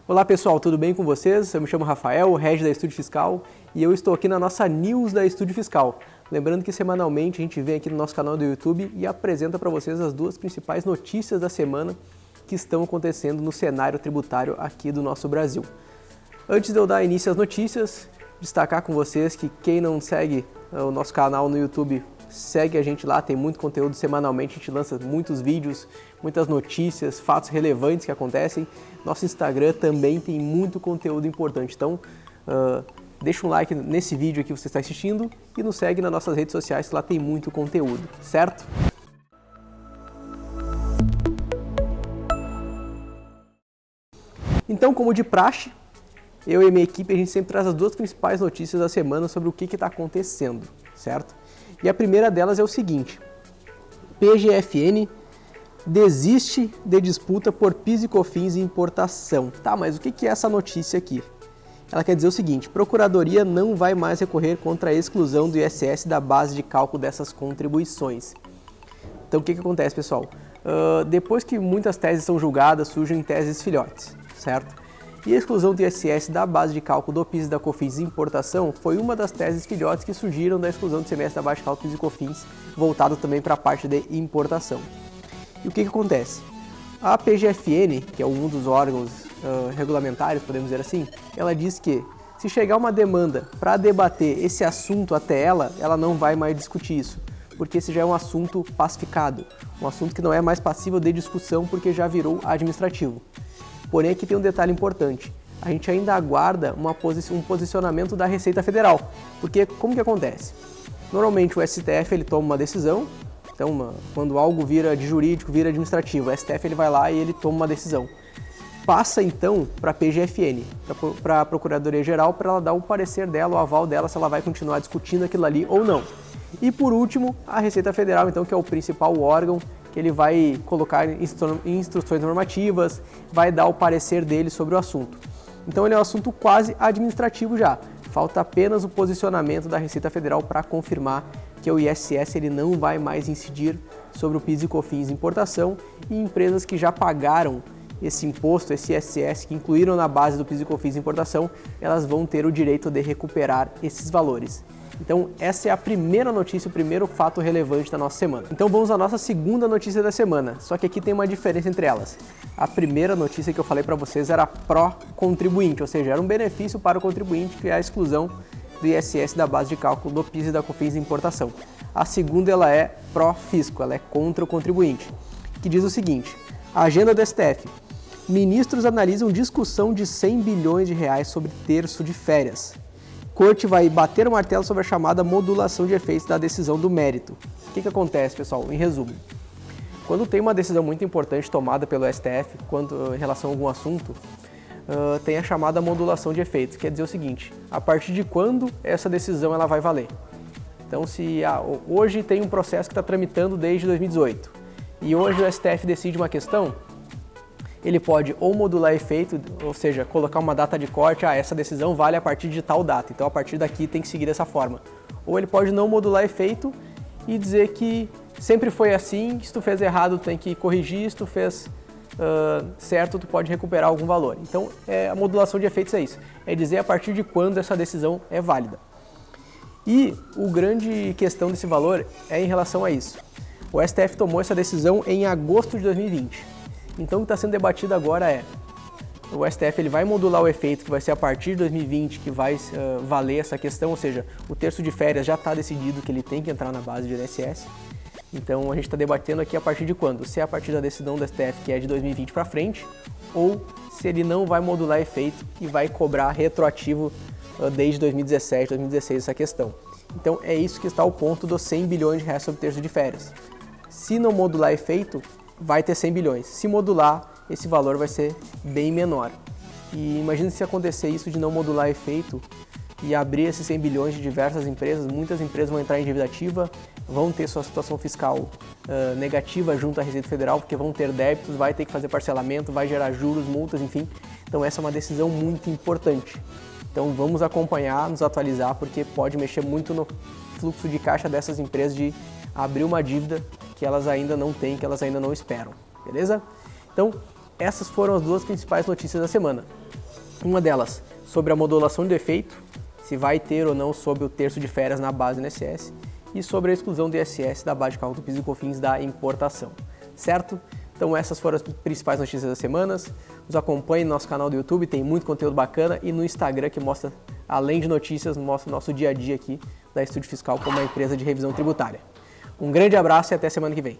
Olá pessoal, tudo bem com vocês? Eu me chamo Rafael, o Regi da Estúdio Fiscal, e eu estou aqui na nossa News da Estúdio Fiscal. Lembrando que semanalmente a gente vem aqui no nosso canal do YouTube e apresenta para vocês as duas principais notícias da semana que estão acontecendo no cenário tributário aqui do nosso Brasil. Antes de eu dar início às notícias, destacar com vocês que quem não segue o nosso canal no YouTube, segue a gente lá, tem muito conteúdo semanalmente, a gente lança muitos vídeos, muitas notícias, fatos relevantes que acontecem. Nosso Instagram também tem muito conteúdo importante, então deixa um like nesse vídeo aqui que você está assistindo e nos segue nas nossas redes sociais, que lá tem muito conteúdo, certo? Então, como de praxe, eu e minha equipe, a gente sempre traz as duas principais notícias da semana sobre o que está acontecendo, certo? E a primeira delas é o seguinte: PGFN desiste de disputa por PIS e COFINS e importação. Tá, mas o que é essa notícia aqui? Ela quer dizer o seguinte: Procuradoria não vai mais recorrer contra a exclusão do ISS da base de cálculo dessas contribuições. Então o que acontece, pessoal? Depois que muitas teses são julgadas, surgem teses filhotes, certo? E a exclusão do ISS da base de cálculo do PIS e da COFINS e importação foi uma das teses filhotes que surgiram da exclusão do semestre da base de cálculo PIS e COFINS, voltado também para a parte de importação. E o que acontece? A PGFN, que é um dos órgãos regulamentários, podemos dizer assim, ela diz que se chegar uma demanda para debater esse assunto até ela não vai mais discutir isso, porque esse já é um assunto pacificado, um assunto que não é mais passível de discussão porque já virou administrativo. Porém, aqui tem um detalhe importante: a gente ainda aguarda um posicionamento da Receita Federal, porque como que acontece? Normalmente o STF ele toma uma decisão, então quando algo vira de jurídico, vira administrativo, o STF ele vai lá e ele toma uma decisão. Passa então para a PGFN, para a Procuradoria Geral, para ela dar o parecer dela, o aval dela, se ela vai continuar discutindo aquilo ali ou não. E por último, a Receita Federal, então, que é o principal órgão, que ele vai colocar instruções normativas, vai dar o parecer dele sobre o assunto. Então ele é um assunto quase administrativo já. Falta apenas o posicionamento da Receita Federal para confirmar que o ISS ele não vai mais incidir sobre o PIS e COFINS importação, e empresas que já pagaram esse imposto, esse ISS, que incluíram na base do PIS e COFINS importação, elas vão ter o direito de recuperar esses valores. Então essa é a primeira notícia, o primeiro fato relevante da nossa semana. Então vamos à nossa segunda notícia da semana, só que aqui tem uma diferença entre elas. A primeira notícia que eu falei para vocês era pró-contribuinte, ou seja, era um benefício para o contribuinte, que é a exclusão do ISS da base de cálculo do PIS e da COFINS importação. A segunda ela é pró-fisco, ela é contra o contribuinte, que diz o seguinte: a agenda do STF. Ministros analisam discussão de 100 bilhões de reais sobre terço de férias. Corte vai bater o martelo sobre a chamada modulação de efeitos da decisão do mérito. O que acontece, pessoal? Em resumo, quando tem uma decisão muito importante tomada pelo STF em relação a algum assunto, tem a chamada modulação de efeitos. Quer dizer o seguinte: a partir de quando essa decisão ela vai valer? Então, se hoje tem um processo que está tramitando desde 2018 e hoje o STF decide uma questão, ele pode ou modular efeito, ou seja, colocar uma data de corte, essa decisão vale a partir de tal data, então a partir daqui tem que seguir dessa forma. Ou ele pode não modular efeito e dizer que sempre foi assim, se tu fez errado tem que corrigir, se tu fez certo tu pode recuperar algum valor. Então a modulação de efeitos é isso, é dizer a partir de quando essa decisão é válida. E a grande questão desse valor é em relação a isso. O STF tomou essa decisão em agosto de 2020. Então o que está sendo debatido agora é: o STF ele vai modular o efeito que vai ser a partir de 2020 que vai valer essa questão, ou seja, o terço de férias já está decidido que ele tem que entrar na base de ISS. Então a gente está debatendo aqui a partir de quando? Se é a partir da decisão do STF, que é de 2020 para frente, ou se ele não vai modular efeito e vai cobrar retroativo desde 2017, 2016 essa questão. Então é isso que está o ponto dos 100 bilhões de reais sobre terço de férias. Se não modular efeito, vai ter 100 bilhões. Se modular, esse valor vai ser bem menor. E imagina se acontecer isso de não modular efeito e abrir esses 100 bilhões de diversas empresas, muitas empresas vão entrar em dívida ativa, vão ter sua situação fiscal negativa junto à Receita Federal, porque vão ter débitos, vai ter que fazer parcelamento, vai gerar juros, multas, enfim. Então essa é uma decisão muito importante. Então vamos acompanhar, nos atualizar, porque pode mexer muito no fluxo de caixa dessas empresas de abrir uma dívida que elas ainda não têm, que elas ainda não esperam, beleza? Então, essas foram as duas principais notícias da semana. Uma delas sobre a modulação de efeito, se vai ter ou não sobre o terço de férias na base do INSS, e sobre a exclusão do ISS da base de cálculo do PIS e COFINS da importação, certo? Então essas foram as principais notícias da semana. Nos acompanhe no nosso canal do YouTube, tem muito conteúdo bacana, e no Instagram, que mostra, além de notícias, mostra o nosso dia a dia aqui da Estúdio Fiscal como uma empresa de revisão tributária. Um grande abraço e até semana que vem.